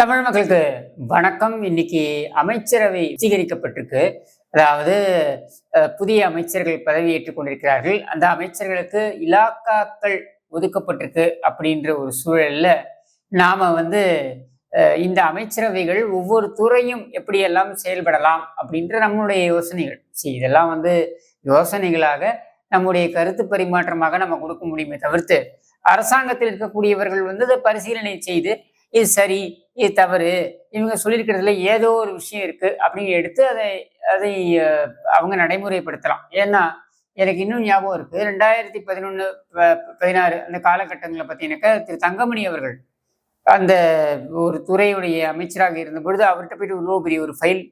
தமிழ் மக்களுக்கு வணக்கம். இன்னைக்கு அமைச்சரவை சுத்திகரிக்கப்பட்டிருக்கு. அதாவது புதிய அமைச்சர்கள் பதவியேற்றுக் கொண்டிருக்கிறார்கள். அந்த அமைச்சர்களுக்கு இலாக்காக்கள் ஒதுக்கப்பட்டிருக்கு அப்படின்ற ஒரு சூழல்ல நாம இந்த அமைச்சரவைகள் ஒவ்வொரு துறையும் எப்படியெல்லாம் செயல்படலாம் அப்படின்ற நம்மளுடைய யோசனைகள். இதெல்லாம் யோசனைகளாக நம்முடைய கருத்து பரிமாற்றமாக நம்ம கொடுக்க முடியுமே தவிர்த்து அரசாங்கத்தில் இருக்கக்கூடியவர்கள் அதை பரிசீலனை செய்து இது சரி, இது தவறு, இவங்க சொல்லியிருக்கிறதுல ஏதோ ஒரு விஷயம் இருக்கு அப்படின்னு எடுத்து அதை அவங்க நடைமுறைப்படுத்தலாம். ஏன்னா எனக்கு இன்னும் ஞாபகம் இருக்கு, 2011-16 அந்த காலகட்டங்களில் பார்த்தீங்கன்னாக்கா திரு தங்கமணி அவர்கள் அந்த ஒரு துறையுடைய அமைச்சராக இருந்த பொழுது அவர்கிட்ட போயிட்டு இவ்வளோ பெரிய ஒரு ஃபைல்,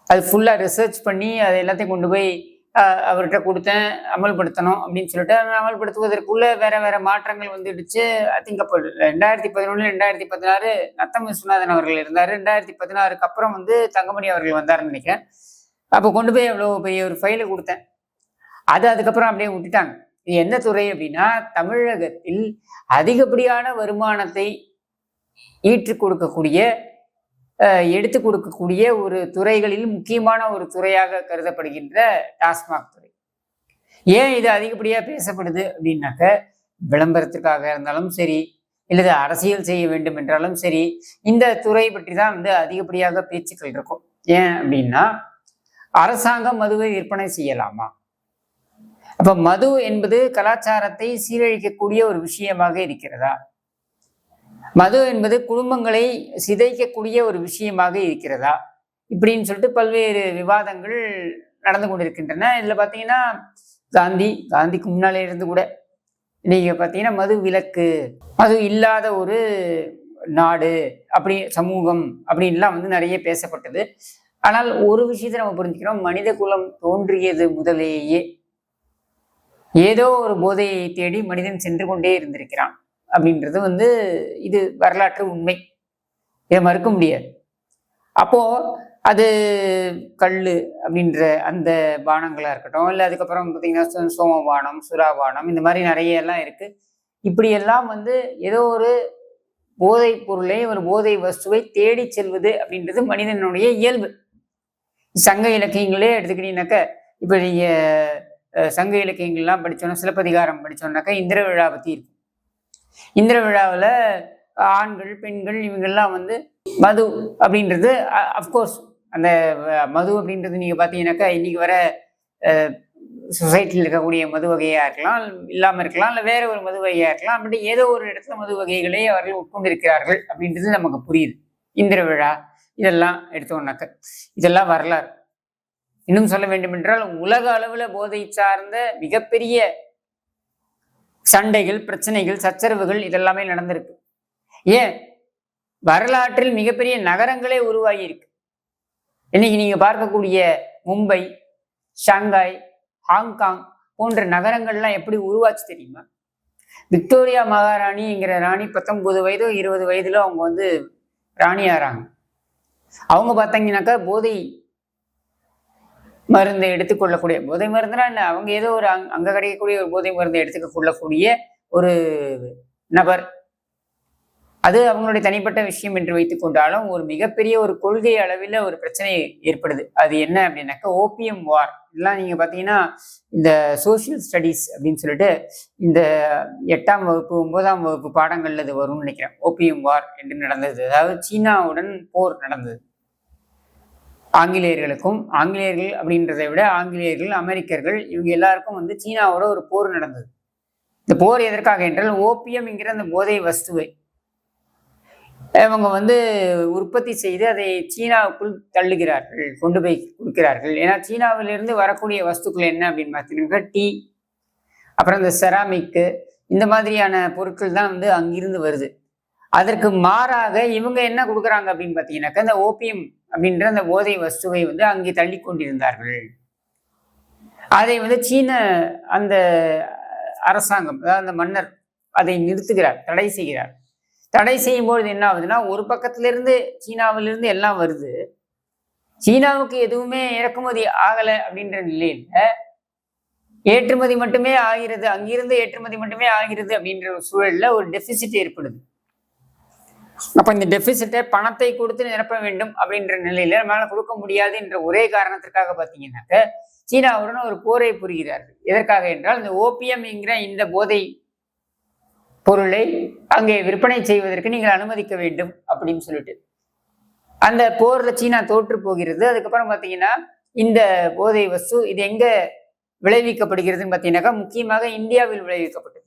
அது ஃபுல்லாக ரிசர்ச் பண்ணி அதை எல்லாத்தையும் கொண்டு போய் அவர்கிட்ட கொடுத்தேன், அமல்படுத்தணும் அப்படின்னு சொல்லிட்டு அமல்படுத்துவதற்குள்ள வேற வேற மாற்றங்கள் வந்துடுச்சு. ஐ திங்க் அப்போ 2011-2016 நத்தம் விஸ்வநாதன் அவர்கள் இருந்தார். 2016க்கு அப்புறம் தங்கமணி அவர்கள் வந்தாருன்னு நினைக்கிறேன். அப்போ கொண்டு போய் அவ்வளோ பெரிய ஒரு ஃபைலை கொடுத்தேன். அதுக்கப்புறம் அப்படியே விட்டுட்டாங்க. இது என்ன துறை அப்படின்னா, தமிழகத்தில் அதிகப்படியான வருமானத்தை ஈற்று கொடுக்கக்கூடிய எடுத்து கொடுக்கக்கூடிய ஒரு துறைகளில் முக்கியமான ஒரு துறையாக கருதப்படுகின்ற டாஸ்மாக் துறை. ஏன் இது அதிகப்படியா பேசப்படுது அப்படின்னாக்க, விளம்பரத்திற்காக இருந்தாலும் சரி, இல்லது அரசியல் செய்ய வேண்டும் என்றாலும் சரி, இந்த துறை பற்றி தான் அதிகப்படியாக பேச்சுக்கள் இருக்கும். ஏன் அப்படின்னா, அரசாங்கம் மதுவை விற்பனை செய்யலாமா? அப்ப மது என்பது கலாச்சாரத்தை சீரழிக்கக்கூடிய ஒரு விஷயமாக இருக்கிறதா? மது என்பது குடும்பங்களை சிதைக்கக்கூடிய ஒரு விஷயமாக இருக்கிறதா? இப்படின்னு சொல்லிட்டு பல்வேறு விவாதங்கள் நடந்து கொண்டிருக்கின்றன. இதுல பாத்தீங்கன்னா காந்திக்கு முன்னாலே இருந்து கூட நீங்க பாத்தீங்கன்னா மது விலக்கு, மது இல்லாத ஒரு நாடு, அப்படி சமூகம் அப்படின்லாம் நிறைய பேசப்பட்டது. ஆனால் ஒரு விஷயத்தை நம்ம புரிஞ்சுக்கிறோம், மனித குலம் தோன்றியது முதலேயே ஏதோ ஒரு போதையை தேடி மனிதன் சென்று கொண்டே இருந்திருக்கிறான் அப்படின்றது இது வரலாற்று உண்மை, இதை மறுக்க முடியாது. அப்போ அது கல்லு அப்படின்ற அந்த பானங்களா இருக்கட்டும், இல்லை அதுக்கப்புறம் பார்த்தீங்கன்னா சோமபானம், சுறாபானம், இந்த மாதிரி நிறைய எல்லாம் இருக்கு. இப்படியெல்லாம் ஏதோ ஒரு போதை பொருளை, ஒரு போதை வஸ்துவை தேடி செல்வது அப்படின்றது மனிதனுடைய இயல்பு. சங்க இலக்கியங்களே எடுத்துக்கிட்டீங்கன்னாக்க, இப்போ நீங்க சங்க இலக்கியங்கள்லாம் படிச்சோன்னா, சிலப்பதிகாரம் படிச்சோம்னாக்கா இந்திர விழா பத்தி இருக்கும். இந்திர விழாவில் ஆண்கள் பெண்கள் இவங்கெல்லாம் மது அப்படின்றது, அஃப்கோர்ஸ் அந்த மது அப்படின்றது நீங்கள் பார்த்தீங்கன்னாக்கா இன்னைக்கு வர சொசைட்டியில் இருக்கக்கூடிய மது வகையாக இருக்கலாம், இல்லாமல் இருக்கலாம், இல்லை வேற ஒரு மது வகையாக இருக்கலாம். அப்படி ஏதோ ஒரு இடத்துல மது வகைகளை அவர்கள் உட்கொண்டிருக்கிறார்கள் அப்படின்றது நமக்கு புரியுது. இந்திர விழா இதெல்லாம் எடுத்தோம்னாக்க இதெல்லாம் வரலாறு. இன்னும் சொல்ல வேண்டும் என்றால், உலக அளவில் போதை சார்ந்த மிகப்பெரிய சண்டைகள், பிரச்சனைகள், சச்சரவுகள் இதெல்லாமே நடந்திருக்கு. ஏன் வரலாற்றில் மிகப்பெரிய நகரங்களே உருவாகி இருக்கு. இன்னைக்கு நீங்க பார்க்கக்கூடிய மும்பை, ஷாங்காய், ஹாங்காங் போன்ற நகரங்கள்லாம் எப்படி உருவாச்சு தெரியுமா? விக்டோரியா மகாராணிங்கிற ராணி 19 வயதோ 20 வயதுல அவங்க ராணி ஆறாங்க. அவங்க பார்த்தீங்கன்னாக்கா போதை மருந்தை எடுத்துக்கொள்ளக்கூடிய, போதை மருந்துனா என்ன, அவங்க ஏதோ ஒரு அங்க கிடைக்கக்கூடிய ஒரு போதை மருந்தை எடுத்துக்க கொள்ளக்கூடிய ஒரு நபர். அது அவங்களுடைய தனிப்பட்ட விஷயம் என்று வைத்துக் கொண்டாலும், ஒரு மிகப்பெரிய ஒரு கொள்கை அளவில் ஒரு பிரச்சனை ஏற்படுது. அது என்ன அப்படின்னாக்கா ஓபியம் வார். இதெல்லாம் நீங்க பாத்தீங்கன்னா இந்த சோசியல் ஸ்டடீஸ் அப்படின்னு சொல்லிட்டு இந்த 8ஆம் வகுப்பு 9ஆம் வகுப்பு பாடங்கள்ல இது வரும்னு நினைக்கிறேன். ஓபியம் வார் என்று நடந்தது. அதாவது சீனாவுடன் போர் நடந்தது. ஆங்கிலேயர்கள் அப்படின்றதை விட ஆங்கிலேயர்கள், அமெரிக்கர்கள் இவங்க எல்லாருக்கும் சீனாவோட ஒரு போர் நடந்தது. இந்த போர் எதற்காக என்றால், ஓபியம் என்கிற அந்த போதை வஸ்துவை அவங்க உற்பத்தி செய்து அதை சீனாவுக்குள் தள்ளுகிறார்கள், கொண்டு போய் கொடுக்கிறார்கள். ஏன்னா சீனாவிலிருந்து வரக்கூடிய வஸ்துக்கள் என்ன அப்படின்னு பார்த்தீங்கன்னா டீ, அப்புறம் இந்த செராமிக்கு, இந்த மாதிரியான பொருட்கள் தான் அங்கிருந்து வருது. அதற்கு மாறாக இவங்க என்ன கொடுக்குறாங்க அப்படின்னு பார்த்தீங்கன்னாக்கா, இந்த ஓபியம் அப்படின்ற அந்த போதை வஸ்துவை அங்கே தள்ளி கொண்டிருந்தார்கள். அதை சீன அந்த அரசாங்கம், அதாவது அந்த மன்னர் அதை நிறுத்துகிறார், தடை செய்கிறார். தடை செய்யும்போது என்ன ஆகுதுன்னா, ஒரு பக்கத்திலிருந்து சீனாவிலிருந்து எல்லாம் வருது, சீனாவுக்கு எதுவுமே இறக்குமதி ஆகலை அப்படின்ற நிலையில ஏற்றுமதி மட்டுமே ஆகிறது, அங்கிருந்து ஏற்றுமதி மட்டுமே ஆகிறது அப்படின்ற ஒரு சூழல்ல ஒரு டெபிசிட் ஏற்படுது. அப்ப இந்த டெபிசிட்டை பணத்தை கொடுத்து நிரப்ப வேண்டும் அப்படின்ற நிலையில நம்மளால கொடுக்க முடியாது என்ற ஒரே காரணத்திற்காக பார்த்தீங்கன்னாக்க சீனாவுடன் ஒரு போரை புரிகிறார்கள். எதற்காக என்றால் இந்த ஓபியம் என்கிற இந்த போதை பொருளை அங்கே விற்பனை செய்வதற்கு நீங்கள் அனுமதிக்க வேண்டும் அப்படின்னு சொல்லிட்டு அந்த போர்ல சீனா தோற்று போகிறது. அதுக்கப்புறம் பார்த்தீங்கன்னா இந்த போதை வஸ்து இது எங்க விளைவிக்கப்படுகிறதுன்னு பார்த்தீங்கன்னாக்கா முக்கியமாக இந்தியாவில் விளைவிக்கப்பட்டது.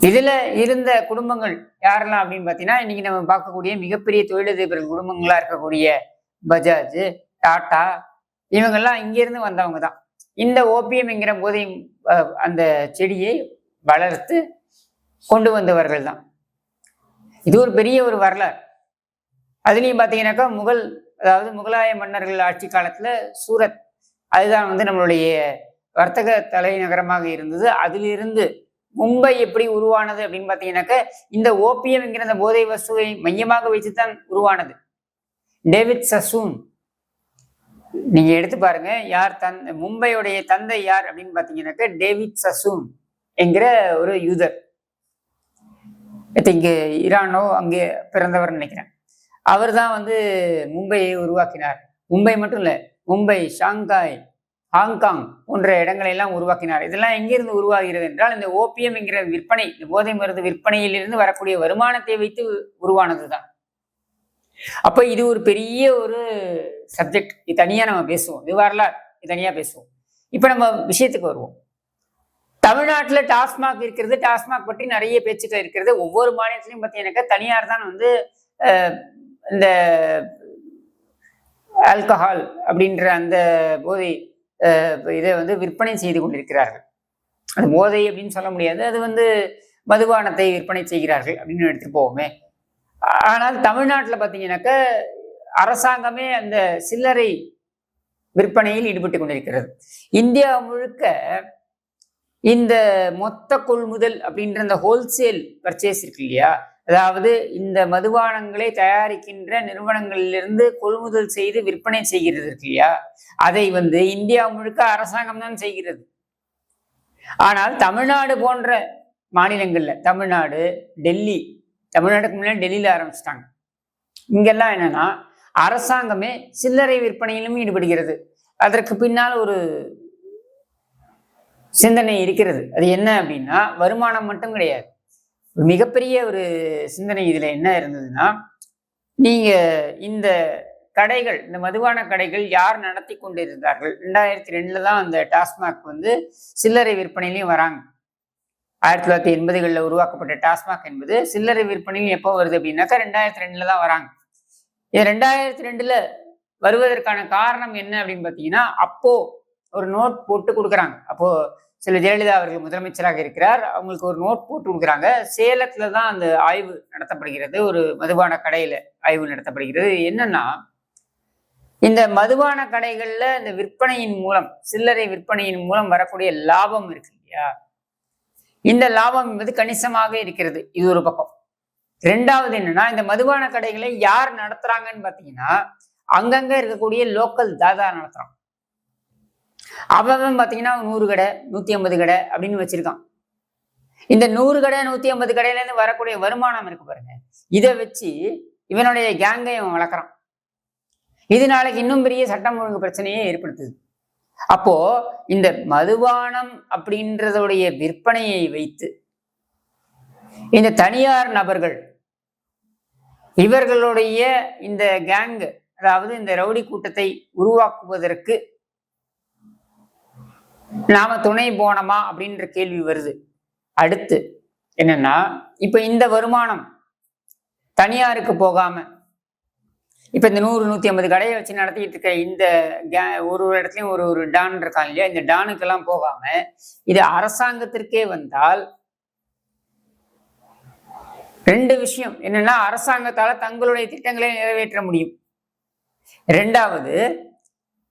இதுல இருந்த குடும்பங்கள் யாரெல்லாம் அப்படின்னு பார்த்தீங்கன்னா இன்னைக்கு நம்ம பார்க்கக்கூடிய மிகப்பெரிய தொழிலதிபர்கள் குடும்பங்களா இருக்கக்கூடிய பஜாஜ், டாடா இவங்கெல்லாம் இங்கிருந்து வந்தவங்க தான். இந்த ஓபியம் என்கிற போதை அந்த செடியை வளர்த்து கொண்டு வந்தவர்கள் தான். இது ஒரு பெரிய ஒரு வரலாறு. அதுலேயும் பார்த்தீங்கன்னாக்கா அதாவது முகலாய மன்னர்கள் ஆட்சி காலத்துல சூரத் அதுதான் நம்மளுடைய வர்த்தக தலைநகரமாக இருந்தது. அதிலிருந்து மும்பை எப்படி உருவானது அப்படின்னு பார்த்தீங்கன்னாக்கா இந்த ஓபியம் என்கிற அந்த போதை வஸ்துவை மையமாக வைத்துதான் உருவானது. டேவிட் சசூன் நீங்க எடுத்து பாருங்க, யார் மும்பையுடைய தந்தை யார் அப்படின்னு பார்த்தீங்கன்னாக்கா டேவிட் சசூன் என்கிற ஒரு யூதர். இங்க ஈரானோ அங்கே பிறந்தவர் நினைக்கிறேன். அவர் தான் மும்பையை உருவாக்கினார். மும்பை மட்டும் இல்லை, மும்பை, ஷாங்காய், ஹாங்காங் போன்ற இடங்களை எல்லாம் உருவாக்கினார். இதெல்லாம் எங்கிருந்து உருவாகிறது என்றால் இந்த ஓபியம் என்கிற விற்பனை, இந்த போதை மருந்து விற்பனையிலிருந்து வரக்கூடிய வருமானத்தை வைத்து உருவானது தான். அப்ப இது ஒரு பெரிய ஒரு சப்ஜெக்ட். இது தனியா நம்ம பேசுவோம், இது வரலாறு, இது தனியா பேசுவோம். இப்ப நம்ம விஷயத்துக்கு வருவோம். தமிழ்நாட்டுல டாஸ்மாக் இருக்கிறது, டாஸ்மாக் பற்றி நிறைய பேச்சுக்கள் இருக்கிறது. ஒவ்வொரு மாநிலத்திலையும் பார்த்தீங்கன்னாக்கா தனியார் தான் இந்த ஆல்கஹால் அப்படின்ற அந்த போதை இதை விற்பனை செய்து கொண்டிருக்கிறார்கள். அது போதை அப்படின்னு சொல்ல முடியாது, அது மதுபானத்தை விற்பனை செய்கிறார்கள் அப்படின்னு எடுத்துட்டு போவோமே. ஆனால் தமிழ்நாட்டில் பார்த்தீங்கன்னாக்க அரசாங்கமே அந்த சில்லறை விற்பனையில் ஈடுபட்டு கொண்டிருக்கிறது. இந்தியா முழுக்க இந்த மொத்த கொள்முதல் அப்படின்ற அந்த ஹோல்சேல் பர்ச்சேஸ் இருக்கு இல்லையா, அதாவது இந்த மதுபானங்களை தயாரிக்கின்ற நிறுவனங்களிலிருந்து கொள்முதல் செய்து விற்பனை செய்கிறது இருக்கு இல்லையா, அதை இந்தியா முழுக்க அரசாங்கம் தான் செய்கிறது. ஆனால் தமிழ்நாடு போன்ற மாநிலங்கள்ல, தமிழ்நாடு, டெல்லி, தமிழ்நாட்டுக்கு முன்னாடி டெல்லியில ஆரம்பிச்சிட்டாங்க. இங்கெல்லாம் என்னன்னா அரசாங்கமே சில்லறை விற்பனையிலும் ஈடுபடுகிறது. அதற்கு பின்னால் ஒரு சிந்தனை இருக்கிறது. அது என்ன அப்படின்னா வருமானம் மட்டும் கிடையாது, மிகப்பெரிய ஒரு சிந்தனை இதுல என்ன இருந்ததுன்னா, நீங்க இந்த கடைகள், இந்த மதுபான கடைகள் யார் நடத்தி கொண்டு இருந்தார்கள்? 2002 தான் அந்த டாஸ்மாக் சில்லறை விற்பனையிலையும் வராங்க. 1980களில் உருவாக்கப்பட்ட டாஸ்மாக் என்பது சில்லறை விற்பனையும் எப்போ வருது அப்படின்னாக்கா 2002 தான் வராங்க. இது 2002 வருவதற்கான காரணம் என்ன அப்படின்னு பார்த்தீங்கன்னா, அப்போ ஒரு நோட் போட்டு கொடுக்குறாங்க. அப்போ ஜெயலலிதா அவர்கள் முதலமைச்சராக இருக்கிறார். அவங்களுக்கு ஒரு நோட் போட்டு கொடுக்குறாங்க. சேலத்துல தான் அந்த ஆய்வு நடத்தப்படுகிறது, ஒரு மதுபான கடையில ஆய்வு நடத்தப்படுகிறது. என்னன்னா, இந்த மதுபான கடைகள்ல இந்த விற்பனையின் மூலம், சில்லறை விற்பனையின் மூலம் வரக்கூடிய லாபம் இருக்கு இல்லையா, இந்த லாபம் என்பது கணிசமாக இருக்கிறது. இது ஒரு பக்கம். ரெண்டாவது என்னன்னா, இந்த மதுபான கடைகளை யார் நடத்துறாங்கன்னு பாத்தீங்கன்னா அங்கங்க இருக்கக்கூடிய லோக்கல் தாதா நடத்துறான். அவன் பாத்தீங்கன்னா 100 கடை, 150 கடை அப்படின்னு வச்சிருக்கான். இந்த 100 கடை 150 கடையில இருந்து வரக்கூடிய வருமானம் இருக்கு பாருங்க, இதை வச்சு இவனுடைய கேங்கை இவன் வளர்க்குறான். இது நாளைக்கு இன்னும் பெரிய சட்டம் ஒழுங்கு பிரச்சனையே ஏற்படுத்துது. அப்போ இந்த மதுபானம் அப்படின்றதுடைய விற்பனையை வைத்து இந்த தனியார் நபர்கள் இவர்களுடைய இந்த கேங், அதாவது இந்த ரவுடி கூட்டத்தை உருவாக்குவதற்கு நாம துணை போனோமா அப்படின்ற கேள்வி வருது. அடுத்து என்னன்னா, இப்ப இந்த வருமானம் தனியாருக்கு போகாம, இப்ப இந்த 100-150 கடையை வச்சு நடத்திட்டு இருக்க இந்த ஒரு இடத்துலயும் ஒரு டான் இருக்கான் இல்லையா, இந்த டானுக்கெல்லாம் போகாம இது அரசாங்கத்திற்கே வந்தால் ரெண்டு விஷயம் என்னன்னா, அரசாங்கத்தால தங்களுடைய திட்டங்களை நிறைவேற்ற முடியும். ரெண்டாவது,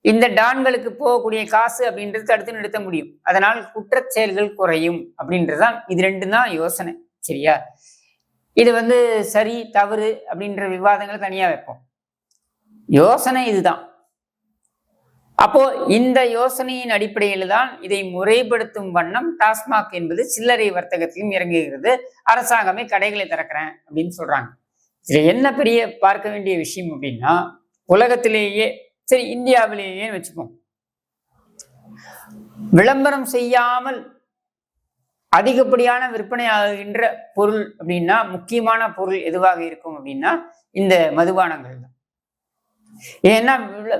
இந்த டான்களுக்கு போகக்கூடிய காசு அப்படின்றது தடுத்து நிறுத்த முடியும். அதனால் குற்றச் செயல்கள் குறையும் அப்படின்றதுதான். இது ரெண்டு தான் யோசனை. சரியா? இது சரி தவறு அப்படின்ற விவாதங்களை தனியா வைப்போம். யோசனை இதுதான். அப்போ இந்த யோசனையின் அடிப்படையில் தான் இதை முறைப்படுத்தும் வண்ணம் டாஸ்மாக் என்பது சில்லறை வர்த்தகத்திலும் இறங்குகிறது. அரசாங்கமே கடைகளை திறக்கிறேன் அப்படின்னு சொல்றாங்க. இதுல என்ன பெரிய பார்க்க வேண்டிய விஷயம் அப்படின்னா, உலகத்திலேயே சரி இந்தியாவிலேயே வச்சுப்போம், விளம்பரம் செய்யாமல் அதிகப்படியான விற்பனை ஆகின்ற பொருள் அப்படின்னா, முக்கியமான பொருள் எதுவாக இருக்கும் அப்படின்னா இந்த மதுபானங்கள் தான். ஏன்னா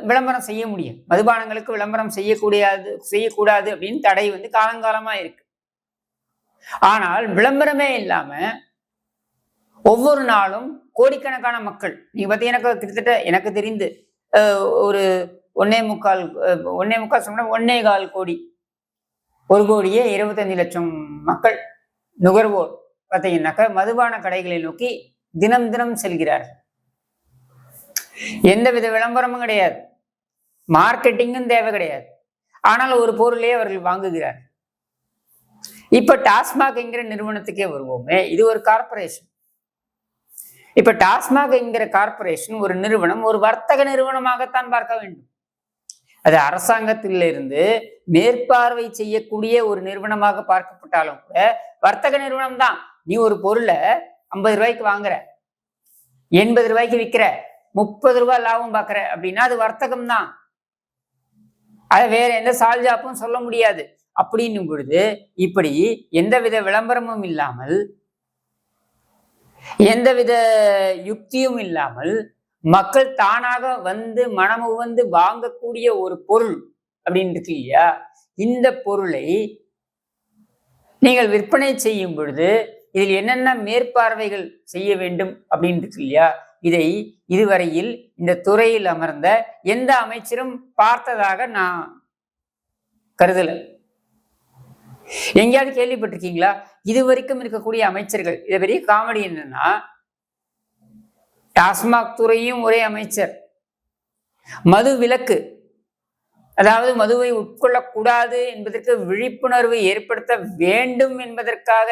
விளம்பரம் செய்ய முடியும், மதுபானங்களுக்கு விளம்பரம் செய்யக்கூடாது அப்படின்னு தடை காலங்காலமா இருக்கு. ஆனால் விளம்பரமே இல்லாம ஒவ்வொரு நாளும் கோடிக்கணக்கான மக்கள், நீங்க பார்த்தீங்கன்னா கிட்டத்தட்ட எனக்கு தெரிந்து ஒரு 1.25 சொன்னா 1.25 கோடி, 1,25,00,000 மக்கள் நுகர்வோர் பார்த்தீங்கன்னாக்கா மதுபான கடைகளை நோக்கி தினம் தினம் செல்கிறார்கள். எந்தவித விளம்பரமும் கிடையாது, மார்க்கெட்டிங்கும் தேவை கிடையாது. ஆனால் ஒரு பொருளே அவர்கள் வாங்குகிறார். இப்ப டாஸ்மாக் என்கிற நிறுவனத்துக்கே வருவோமே, இது ஒரு கார்பரேஷன். இப்ப டாஸ்மாக் என்கிற கார்பரேஷன் ஒரு நிறுவனம், ஒரு வர்த்தக நிறுவனமாகத்தான் பார்க்க வேண்டும். அது அரசாங்கத்திலிருந்து மேற்பார்வை செய்யக்கூடிய ஒரு நிறுவனமாக பார்க்கப்பட்டாலும் கூட வர்த்தக நிறுவனம் தான். நீ ஒரு பொருளை 50 ரூபாய்க்கு வாங்குற, 80 ரூபாய்க்கு விற்கிற, 30 ரூபாய் லாபம் பார்க்குற அப்படின்னா அது வர்த்தகம் தான். அதை வேற எந்த சால்ஜாப்பும் சொல்ல முடியாது. அப்படின்னும் பொழுது இப்படி எந்தவித விளம்பரமும் இல்லாமல், எந்தவித யுக்தியும் இல்லாமல் மக்கள் தானாக மனமுவந்து வாங்கக்கூடிய ஒரு பொருள் அப்படின்னு இருக்கு இல்லையா, இந்த பொருளை நீங்கள் விற்பனை செய்யும் பொழுது இதில் என்னென்ன மேற்பார்வைகள் செய்ய வேண்டும் அப்படின்னு இருக்கு இல்லையா, இதை இதுவரையில் இந்த துறையில் அமர்ந்த எந்த அமைச்சரும் பார்த்ததாக நான் கருதல. எங்கேயாவது கேள்விப்பட்டிருக்கீங்களா? இதுவரைக்கும் இருக்கக்கூடிய அமைச்சர்கள், இதை பெரிய காமெடி என்னன்னா, டாஸ்மாக் துறையும் ஒரே அமைச்சர், மது விலக்கு, அதாவது மதுவை உட்கொள்ளக்கூடாது என்பதற்கு விழிப்புணர்வு ஏற்படுத்த வேண்டும் என்பதற்காக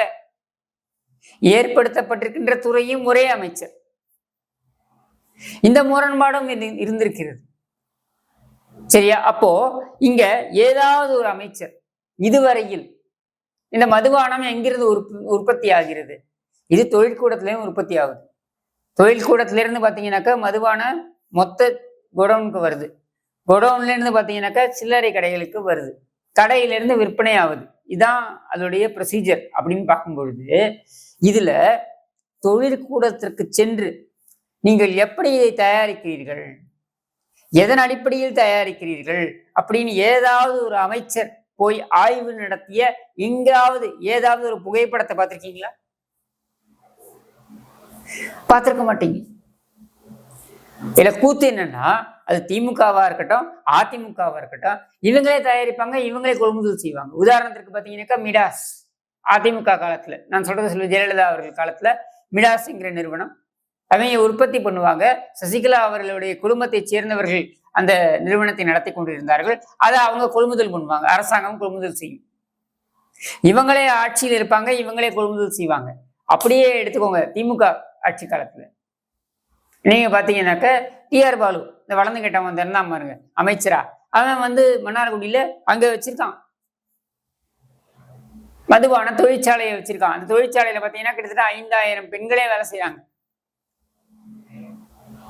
ஏற்படுத்தப்பட்டிருக்கின்ற துறையும் ஒரே அமைச்சர். இந்த முரண்பாடும் இருந்திருக்கிறது. சரியா? அப்போ இங்க ஏதாவது ஒரு அமைச்சர் இதுவரையில் இந்த மதுபானம் எங்கிருந்து உற்பத்தி ஆகிறது? இது தொழிற்கூடத்திலையும் உற்பத்தி ஆகுது. தொழிற்கூடத்திலிருந்து பார்த்தீங்கன்னாக்கா மதுபான மொத்த குடவுனுக்கு வருது, குடவுன்ல இருந்து பார்த்தீங்கன்னாக்கா சில்லறை கடைகளுக்கு வருது, கடையிலிருந்து விற்பனை ஆகுது. இதுதான் அதோடைய ப்ரொசீஜர். அப்படின்னு பார்க்கும் பொழுது இதுல தொழிற்கூடத்திற்கு சென்று நீங்கள் எப்படி இதை தயாரிக்கிறீர்கள், எதன் அடிப்படையில் தயாரிக்கிறீர்கள் அப்படின்னு ஏதாவது ஒரு அமைச்சர் போய் ஆய்வு நடத்திய எங்காவது ஏதாவது ஒரு புகைப்படத்தை பார்த்திருக்கீங்களா? பார்த்திருக்க மாட்டீங்க. இதுல கூத்து என்னன்னா, அது திமுகவா இருக்கட்டும் அதிமுகவா இருக்கட்டும், இவங்களே தயாரிப்பாங்க, இவங்களே கொள்முதல் செய்வாங்க. உதாரணத்திற்கு பார்த்தீங்கன்னாக்கா மிடாஸ், அதிமுக காலத்துல, நான் சொல்றது ஜெயலலிதா அவர்கள் காலத்துல மிடாஸ்ங்கிற நிறுவனம் அவங்க உற்பத்தி பண்ணுவாங்க. சசிகலா அவர்களுடைய குடும்பத்தை சேர்ந்தவர்கள் அந்த நிறுவனத்தை நடத்தி கொண்டிருந்தார்கள். அதை அவங்க கொள்முதல் பண்ணுவாங்க, அரசாங்கம் கொள்முதல் செய்யும். இவங்களே ஆட்சியில் இருப்பாங்க, இவங்களே கொள்முதல் செய்வாங்க. அப்படியே எடுத்துக்கோங்க திமுக ஆட்சி காலத்துல நீங்க பாத்தீங்கன்னாக்க டிஆர் பாலு, இந்த வளர்ந்து கேட்டவன் இருந்தான் பாருங்க அமைச்சரா, அவன் மன்னார்குடியில அங்க வச்சிருக்கான் மதுபான தொழிற்சாலையை வச்சிருக்கான். அந்த தொழிற்சாலையில பாத்தீங்கன்னா கிட்டத்தட்ட 5000 பெண்களே வேலை செய்யறாங்க.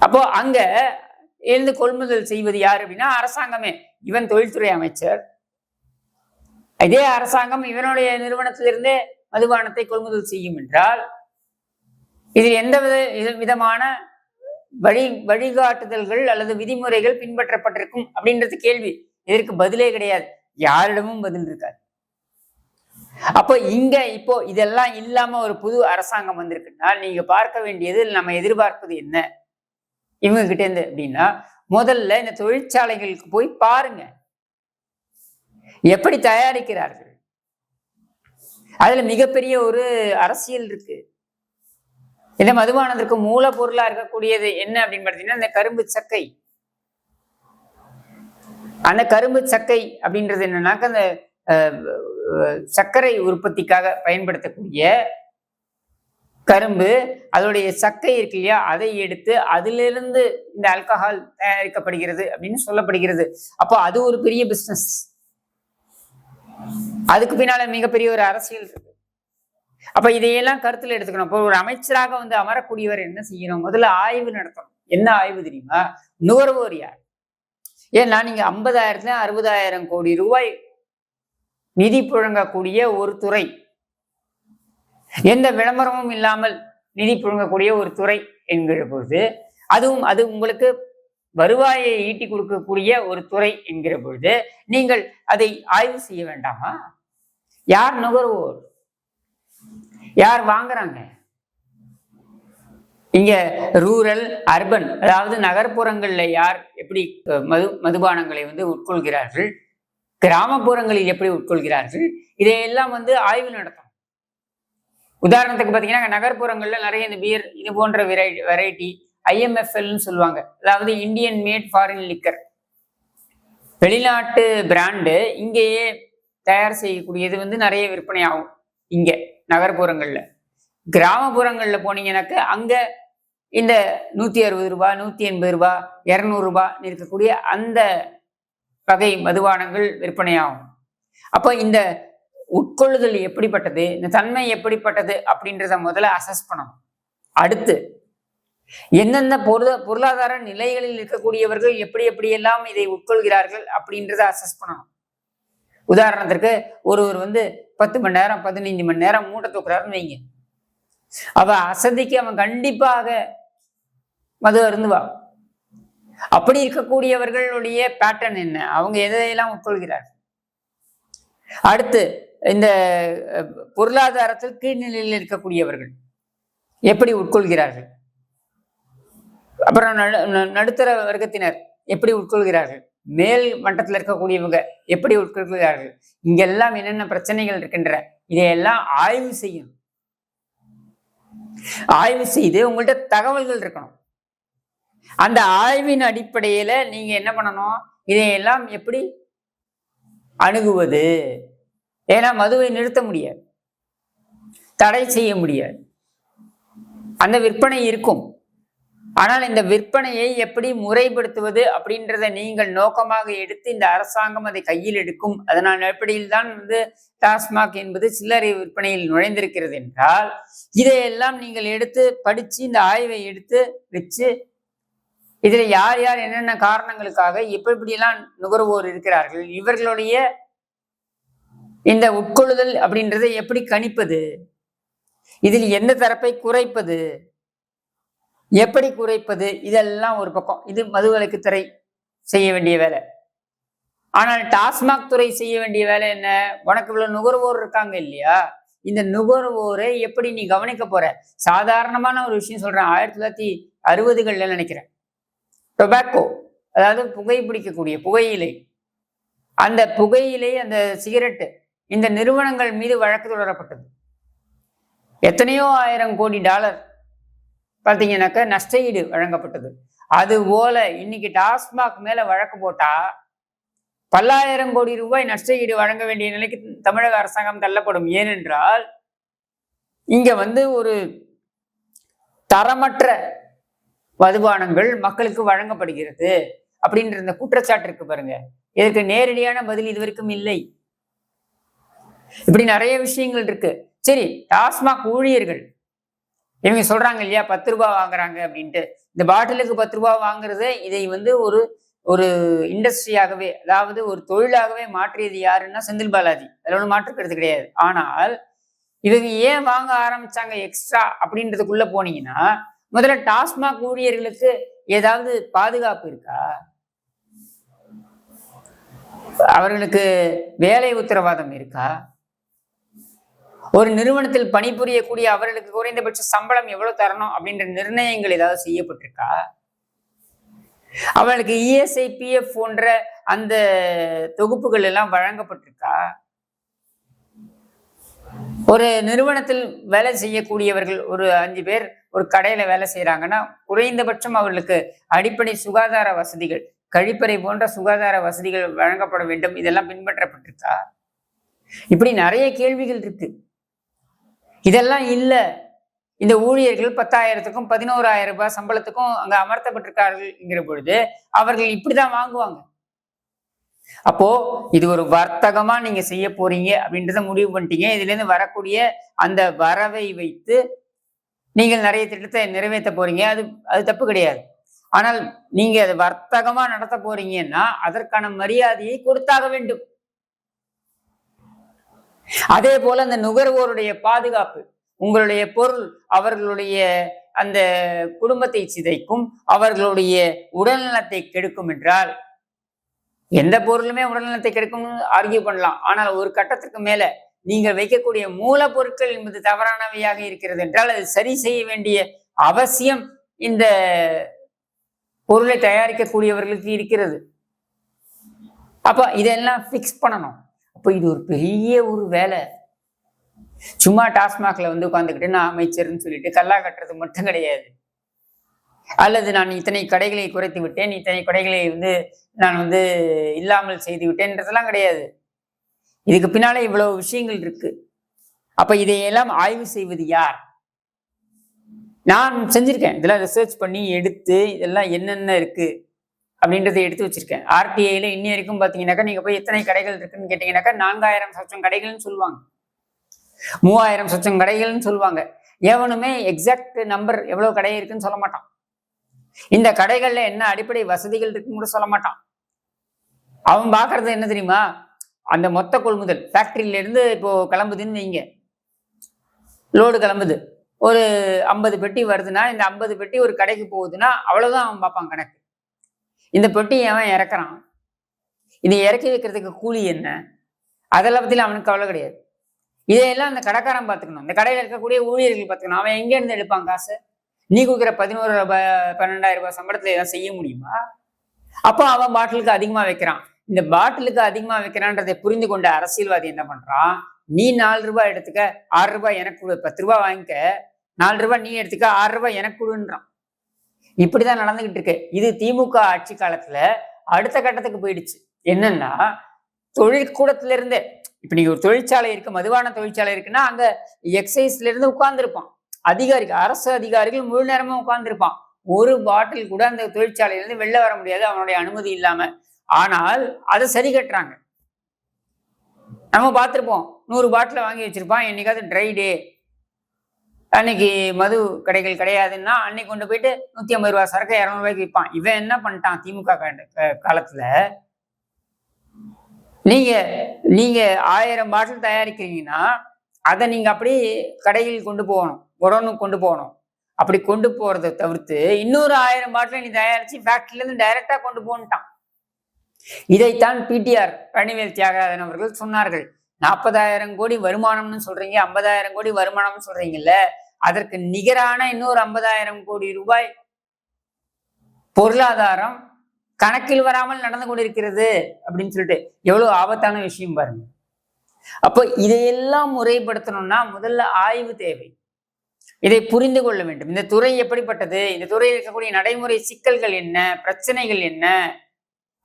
அப்போ அங்க இருந்து கொள்முதல் செய்வது யார் அப்படின்னா அரசாங்கமே. இவன் தொழில்துறை அமைச்சர், இதே அரசாங்கம் இவனுடைய நிறுவனத்திலிருந்தே மதுபானத்தை கொள்முதல் செய்யும் என்றால் இதில் எந்த விதமான வழிகாட்டுதல்கள் அல்லது விதிமுறைகள் பின்பற்றப்பட்டிருக்கும் அப்படின்றது கேள்வி. இதற்கு பதிலே கிடையாது, யாரிடமும் பதில் இருக்காது. அப்போ இப்போ இதெல்லாம் இல்லாம ஒரு புது அரசாங்கம் வந்திருக்குன்னா நீங்க பார்க்க வேண்டியது, நம்ம எதிர்பார்ப்பது என்ன இவங்க கிட்ட இருந்து அப்படின்னா, முதல்ல இந்த தொழிற்சாலைகளுக்கு போய் பாருங்க எப்படி தயாரிக்கிறார்கள். அதுல மிகப்பெரிய ஒரு அரசியல் இருக்கு. இந்த மதுபானத்திற்கு மூலப்பொருளா இருக்கக்கூடியது என்ன அப்படின்னு பார்த்தீங்கன்னா இந்த கரும்பு சக்கை. அந்த கரும்பு சக்கை அப்படின்றது என்னன்னாக்க அந்த சர்க்கரை உற்பத்திக்காக பயன்படுத்தக்கூடிய கரும்பு அதோடைய சக்கை இருக்கு இல்லையா, அதை எடுத்து அதிலிருந்து இந்த ஆல்கஹால் தயாரிக்கப்படுகிறது அப்படின்னு சொல்லப்படுகிறது. அப்போ அது ஒரு பெரிய பிசினஸ். அதுக்கு பின்னால மிகப்பெரிய ஒரு அரசியல் இருக்கு. அப்ப இதையெல்லாம் கருத்துல எடுத்துக்கணும். இப்போ ஒரு அமைச்சராக வந்து அமரக்கூடியவர் என்ன செய்யணும்? முதல்ல ஆய்வு நடத்தணும். என்ன ஆய்வு தெரியுமா? நுகர்வோர் யார்? ஏன்னா நீங்க 50,000 60,000 கோடி ரூபாய் நிதி புழங்கக்கூடிய ஒரு துறை, எந்த விளம்பரமும் இல்லாமல் நிதி புழங்கக்கூடிய ஒரு துறை என்கிற பொழுது, அதுவும் அது உங்களுக்கு வருவாயை ஈட்டி கொடுக்கக்கூடிய ஒரு துறை என்கிற பொழுது நீங்கள் அதை ஆய்வு செய்ய வேண்டாமா? யார் நுகர்வோர், யார் வாங்குறாங்க? இங்க ரூரல் அர்பன், அதாவது நகர்ப்புறங்கள்ல யார் எப்படி மதுபானங்களை வந்து உட்கொள்கிறார்கள், கிராமப்புறங்களில் எப்படி உட்கொள்கிறார்கள், இதையெல்லாம் வந்து ஆய்வு நடத்தும். உதாரணத்துக்கு பார்த்தீங்கன்னா நகர்ப்புறங்கள்ல நிறைய இந்த பியர் இது போன்ற வெரைட்டி IMFLன்னு சொல்லுவாங்க, அதாவது இந்தியன் மேட் ஃபாரின் லிக்கர், வெளிநாட்டு பிராண்டு இங்கேயே தயார் செய்யக்கூடியது வந்து நிறைய விற்பனை ஆகும் இங்க நகர்ப்புறங்கள்ல. கிராமப்புறங்கள்ல போனீங்கன்னாக்க அங்க இந்த 160 ரூபாய் 180 ரூபாய் 200 ரூபாய் இருக்கக்கூடிய அந்த வகை மதுபானங்கள் விற்பனையாகும். அப்போ இந்த உட்கொள்ளுதல் எப்படிப்பட்டது, இந்த தன்மை எப்படிப்பட்டது அப்படின்றத முதல்ல அசஸ் பண்ணணும். அடுத்து எந்தெந்த பொருளாதார நிலைகளில் இருக்கக்கூடியவர்கள் எப்படியெல்லாம் இதை உட்கொள்கிறார்கள் அப்படின்றத அசஸ் பண்ணணும். உதாரணத்திற்கு ஒருவர் வந்து 10 மணி நேரம் 15 மணி நேரம் மூட்டை தூக்குறாருன்னு வைங்க, அவ அசதிக்கு அவன் கண்டிப்பாக மது அருந்துவா. அப்படி இருக்கக்கூடியவர்களுடைய பேட்டர்ன் என்ன, அவங்க எதையெல்லாம் உட்கொள்கிறார்கள்? அடுத்து இந்த பொருளாதாரத்தில் கீழ்நிலையில் இருக்கக்கூடியவர்கள் எப்படி உட்கொள்கிறார்கள், அப்புறம் நடுத்தர வர்க்கத்தினர் எப்படி உட்கொள்கிறார்கள், மேல் மட்டத்தில் இருக்கக்கூடியவங்க எப்படி உட்கொள்கிறார்கள், இங்கெல்லாம் என்னென்ன பிரச்சனைகள் இருக்கின்ற இதையெல்லாம் ஆய்வு செய்யும். ஆய்வு செய்து உங்கள்கிட்ட தகவல்கள் இருக்கணும். அந்த ஆய்வின் அடிப்படையில நீங்க என்ன பண்ணணும், இதையெல்லாம் எப்படி அணுகுவது. ஏன்னா மதுவை நிறுத்த முடியாது, தடை செய்ய முடியாது, அந்த விற்பனை இருக்கும். ஆனால் இந்த விற்பனையை எப்படி முறைப்படுத்துவது அப்படின்றத நீங்கள் நோக்கமாக எடுத்து இந்த அரசாங்கம் அதை கையில் எடுக்கும். அதனால் அடிப்படையில் தான் வந்து டாஸ்மாக் என்பது சில்லறை விற்பனையில் நுழைந்திருக்கிறது என்றால், இதையெல்லாம் நீங்கள் எடுத்து படிச்சு இந்த ஆய்வை எடுத்து வச்சு இதுல யார் யார் என்னென்ன காரணங்களுக்காக எப்படியெல்லாம் நுகர்வோர் இருக்கிறார்கள், இவர்களுடைய இந்த உட்கொள்ளுதல் அப்படின்றதை எப்படி கணிப்பது, இதில் எந்த தரப்பை குறைப்பது, எப்படி குறைப்பது, இதெல்லாம் ஒரு பக்கம். இது மதுவிலக்கு துறை செய்ய வேண்டிய வேலை. ஆனால் டாஸ்மாக் துறை செய்ய வேண்டிய வேலை என்ன? உனக்கு இவ்வளவு நுகர்வோர் இருக்காங்க இல்லையா, இந்த நுகர்வோரை எப்படி நீ கவனிக்க போற? சாதாரணமான ஒரு விஷயம் சொல்றேன். 1960களில் நினைக்கிறேன், டொபாக்கோ, அதாவது புகைப்பிடிக்கக்கூடிய புகையிலை, அந்த புகையிலை அந்த சிகரெட்டு, இந்த நிறுவனங்கள் மீது வழக்கு தொடரப்பட்டது. எத்தனையோ $1000 கோடி பார்த்தீங்கன்னாக்க நஷ்டஈடு வழங்கப்பட்டது. அது போல இன்னைக்கு டாஸ்மாக் மேல வழக்கு போட்டா பல்லாயிரம் கோடி ரூபாய் நஷ்டஈடு வழங்க வேண்டிய நிலைக்கு தமிழக அரசாங்கம் தள்ளப்படும். ஏனென்றால் இங்க வந்து ஒரு தரமற்ற மதுபானங்கள் மக்களுக்கு வழங்கப்படுகிறது அப்படின்ற இந்த குற்றச்சாட்டு இருக்கு பாருங்க. இதற்கு நேரடியான பதில் இதுவரைக்கும் இல்லை. இப்படி நிறைய விஷயங்கள் இருக்கு. சரி, டாஸ்மாக் ஊழியர்கள் இவங்க சொல்றாங்க இல்லையா 10 ரூபாய் வாங்குறாங்க அப்படின்ட்டு. இந்த பாட்டிலுக்கு 10 ரூபாய் வாங்குறது, இதை வந்து ஒரு ஒரு இண்டஸ்ட்ரியாகவே, அதாவது ஒரு தொழிலாகவே மாற்றியது யாருன்னா செந்தில் பாலாஜி. அதில் ஒன்றும் மாற்றுக்கிறது கிடையாது. ஆனால் இவங்க ஏன் வாங்க ஆரம்பிச்சாங்க எக்ஸ்ட்ரா அப்படின்றதுக்குள்ள போனீங்கன்னா, முதல்ல டாஸ்மாக் ஊழியர்களுக்கு ஏதாவது பாதுகாப்பு இருக்கா? அவர்களுக்கு வேலை உத்தரவாதம் இருக்கா? ஒரு நிறுவனத்தில் பணிபுரியக்கூடிய அவர்களுக்கு குறைந்தபட்ச சம்பளம் எவ்வளவு தரணும் அப்படின்ற நிர்ணயங்கள் ஏதாவது செய்யப்பட்டிருக்கா? அவர்களுக்கு ESI PF போன்ற அந்த தொகுப்புகள் எல்லாம் வழங்கப்பட்டிருக்கா? ஒரு நிறுவனத்தில் வேலை செய்யக்கூடியவர்கள் ஒரு 5 பேர் ஒரு கடையில வேலை செய்யறாங்கன்னா குறைந்தபட்சம் அவர்களுக்கு அடிப்படை சுகாதார வசதிகள், கழிப்பறை போன்ற சுகாதார வசதிகள் வழங்கப்பட வேண்டும். இதெல்லாம் பின்பற்றப்பட்டிருக்கா? இப்படி நிறைய கேள்விகள் இருக்கு. இதெல்லாம் இல்லை. இந்த ஊழியர்கள் 10,000க்கும் 11,000 ரூபாய் சம்பளத்துக்கும் அங்க அமர்த்தப்பட்டிருக்கார்கள் பொழுது அவர்கள் இப்படிதான் வாங்குவாங்க. அப்போ இது ஒரு வர்த்தகமா நீங்க செய்ய போறீங்க அப்படின்றத முடிவு பண்ணிட்டீங்க. இதுல இருந்து வரக்கூடிய அந்த வரவை வைத்து நீங்கள் நிறைய திட்டத்தை நிறைவேற்ற போறீங்க. அது தப்பு கிடையாது. ஆனால் நீங்க அதை வர்த்தகமா நடத்த போறீங்கன்னா அதற்கான மரியாதையை கொடுத்தாக வேண்டும். அதே போல அந்த நுகர்வோருடைய பாதுகாப்பு, உங்களுடைய பொருள் அவர்களுடைய அந்த குடும்பத்தை சிதைக்கும், அவர்களுடைய உடல்நலத்தை கெடுக்கும் என்றால், எந்த பொருளுமே உடல்நலத்தை கெடுக்கும்னு ஆர்கியூ பண்ணலாம். ஆனால் ஒரு கட்டத்துக்கு மேல நீங்கள் வைக்கக்கூடிய மூலப்பொருட்கள் என்பது தவறானவையாக இருக்கிறது என்றால் அது சரி செய்ய வேண்டிய அவசியம் இந்த பொருளை தயாரிக்கக்கூடியவர்களுக்கு இருக்கிறது. அப்ப இதெல்லாம் பிக்ஸ் பண்ணணும். அப்போ இது ஒரு பெரிய ஒரு வேலை. சும்மா டாஸ்மாக்ல உட்காந்துக்கிட்டு நான் அமைச்சர்னு சொல்லிட்டு கல்லா கட்டுறது மட்டும் கிடையாது. அல்லது நான் இத்தனை கடைகளை குறைத்து விட்டேன், இத்தனை கடைகளை நான் இல்லாமல் செய்து விட்டேன்றதெல்லாம் கிடையாது. இதுக்கு பின்னாலே இவ்வளவு விஷயங்கள் இருக்கு. அப்ப இதையெல்லாம் ஆய்வு செய்வது யார்? நான் செஞ்சிருக்கேன். இதெல்லாம் ரிசர்ச் பண்ணி எடுத்து இதெல்லாம் என்னென்ன இருக்கு அப்படின்றத எடுத்து வச்சிருக்கேன். ஆர்டிஐல இன்னி வரைக்கும் பாத்தீங்கன்னாக்கா நீங்க போய் எத்தனை கடைகள் இருக்குன்னு கேட்டீங்கன்னாக்கா 4,000 சொச்சம் கடைகள்னு சொல்லுவாங்க, 3,000 சொச்சம் கடைகள்னு சொல்லுவாங்க. எவனுமே எக்ஸாக்ட் நம்பர் எவ்வளவு கடை இருக்குன்னு சொல்ல மாட்டான். இந்த கடைகள்ல என்ன அடிப்படை வசதிகள் இருக்குன்னு கூட சொல்ல மாட்டான். அவன் பாக்குறது என்ன தெரியுமா? அந்த மொத்த கொள்முதல் ஃபேக்டரியில இருந்து இப்போ கிளம்புதுன்னு வைங்க, லோடு கிளம்புது, ஒரு 50 பெட்டி வருதுன்னா இந்த 50 பெட்டி ஒரு கடைக்கு போகுதுன்னா அவ்வளவுதான் அவன் பார்ப்பான் கணக்கு. இந்த பெட்டி அவன் இறக்குறான், இதை இறக்கி வைக்கிறதுக்கு கூலி என்ன, அதெல்லாம் பத்தில அவனுக்கு கவலை கிடையாது. இதையெல்லாம் அந்த கடைக்காரன் பார்த்துக்கணும், இந்த கடையில் இருக்கக்கூடிய ஊழியர்கள் பார்த்துக்கணும். அவன் எங்க இருந்து எடுப்பான் காசு? நீ கொடுக்குற 11 ரூபாய் 12,000 ரூபாய் சம்பளத்துல ஏதாவது செய்ய முடியுமா? அப்போ அவன் பாட்டிலுக்கு அதிகமா வைக்கிறான். இந்த பாட்டிலுக்கு அதிகமா வைக்கிறான்றதை புரிந்து கொண்ட அரசியல்வாதி என்ன பண்றான்? நீ 4 ரூபாய் எடுத்துக்க, 6 ரூபாய் எனக்கு கொடு, 10 ரூபாய் வாங்கிக்க, 4 ரூபாய் நீ எடுத்துக்க, 6 ரூபாய் எனக்கு கொடுன்றான். இப்படிதான் நடந்துகிட்டு இருக்கு. இது திமுக ஆட்சி காலத்துல அடுத்த கட்டத்துக்கு போயிடுச்சு. என்னன்னா, தொழிற்கூடத்துல இருந்தே இப்ப நீங்க ஒரு தொழிற்சாலை இருக்கு, மதுபான தொழிற்சாலை இருக்குன்னா அங்க எக்ஸைஸ்ல இருந்து உட்கார்ந்துருப்பான் அதிகாரிகள், அரசு அதிகாரிகள் முழு நேரமும் உட்கார்ந்துருப்பான். ஒரு பாட்டில் கூட அந்த தொழிற்சாலையிலிருந்து வெளில வர முடியாது அவனுடைய அனுமதி இல்லாம. ஆனால் அதை சரி கட்டுறாங்க. நம்ம பார்த்துருப்போம், 100 பாட்டில் வாங்கி வச்சிருப்பான். என்னைக்காவது ட்ரை டே அன்னைக்கு மது கடைகள் கிடையாதுன்னா அன்னைக்கு கொண்டு போயிட்டு 150 ரூபாய் சரக்கு 200 ரூபாய்க்கு விற்பான். இவன் என்ன பண்ணிட்டான்? திமுக காலத்துல நீங்க 1000 பாட்டில் தயாரிக்கிறீங்கன்னா அதை நீங்க அப்படி கடையில் கொண்டு போகணும், குடோனுக்கு கொண்டு போகணும். அப்படி கொண்டு போறதை தவிர்த்து இன்னொரு 1000 பாட்டில் நீ தயாரிச்சு ஃபேக்டரியில இருந்து டைரக்டா கொண்டு போன்ட்டான். இதைத்தான் பிடிஆர் பழனிவேல் தியாகராஜன் அவர்கள் சொன்னார்கள். 40,000 கோடி வருமானம்னு சொல்றீங்க, 50,000 கோடி வருமானம்னு சொல்றீங்கல்ல, அதற்கு நிகரான இன்னொரு 50,000 கோடி ரூபாய் பொருளாதாரம் கணக்கில் வராமல் நடந்து கொண்டிருக்கிறது அப்படின்னு சொல்லிட்டு எவ்வளவு ஆபத்தான விஷயம் பாருங்க. அப்போ இதையெல்லாம் முறைப்படுத்தணும்னா முதல்ல ஆய்வு தேவை. இதை புரிந்து கொள்ள வேண்டும். இந்த துறை எப்படிப்பட்டது, இந்த துறையில் இருக்கக்கூடிய நடைமுறை சிக்கல்கள் என்ன, பிரச்சனைகள் என்ன,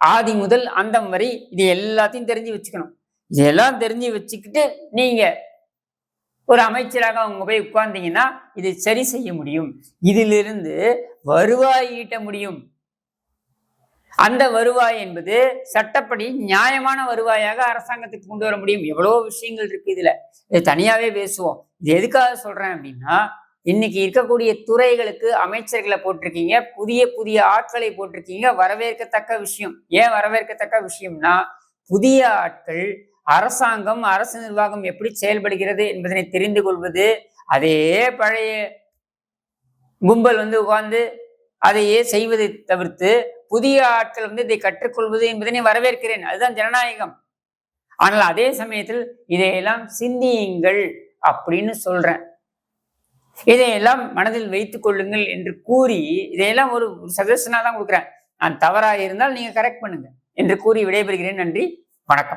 ஆதி முதல் அந்தம் வரை இது எல்லாத்தையும் தெரிஞ்சு வச்சுக்கணும். இதெல்லாம் தெரிஞ்சு வச்சுக்கிட்டு நீங்க ஒரு அமைச்சராக அவங்க போய் உட்கார்ந்தீங்கன்னா இதை சரி செய்ய முடியும். இதிலிருந்து வருவாய் ஈட்ட முடியும். அந்த வருவாய் என்பது சட்டப்படி நியாயமான வருவாயாக அரசாங்கத்துக்கு கொண்டு வர முடியும். எவ்வளவோ விஷயங்கள் இருக்கு இதுல, இது தனியாவே பேசுவோம். இது எதுக்காக சொல்றேன் அப்படின்னா, இன்னைக்கு இருக்கக்கூடிய துறைகளுக்கு அமைச்சர்களை போட்டிருக்கீங்க, புதிய புதிய ஆட்களை போட்டிருக்கீங்க, வரவேற்கத்தக்க விஷயம். ஏன் வரவேற்கத்தக்க விஷயம்னா, புதிய ஆட்கள் அரசாங்கம் அரசு நிர்வாகம் எப்படி செயல்படுகிறது என்பதனை தெரிந்து கொள்வது. அதே பழைய கும்பல் உட்கார்ந்து அதையே செய்வதை தவிர்த்து புதிய ஆட்கள் இதை கற்றுக்கொள்வது என்பதனை வரவேற்கிறேன். அதுதான் ஜனநாயகம். ஆனால் அதே சமயத்தில் இதையெல்லாம் சிந்தியுங்கள் அப்படின்னு சொல்றேன். இதையெல்லாம் மனதில் வைத்துக் கொள்ளுங்கள் என்று கூறி இதையெல்லாம் ஒரு சஜஷனா தான் கொடுக்குறேன். நான் தவறாக இருந்தால் நீங்க கரெக்ட் பண்ணுங்க என்று கூறி விடைபெறுகிறேன். நன்றி, வணக்கம்.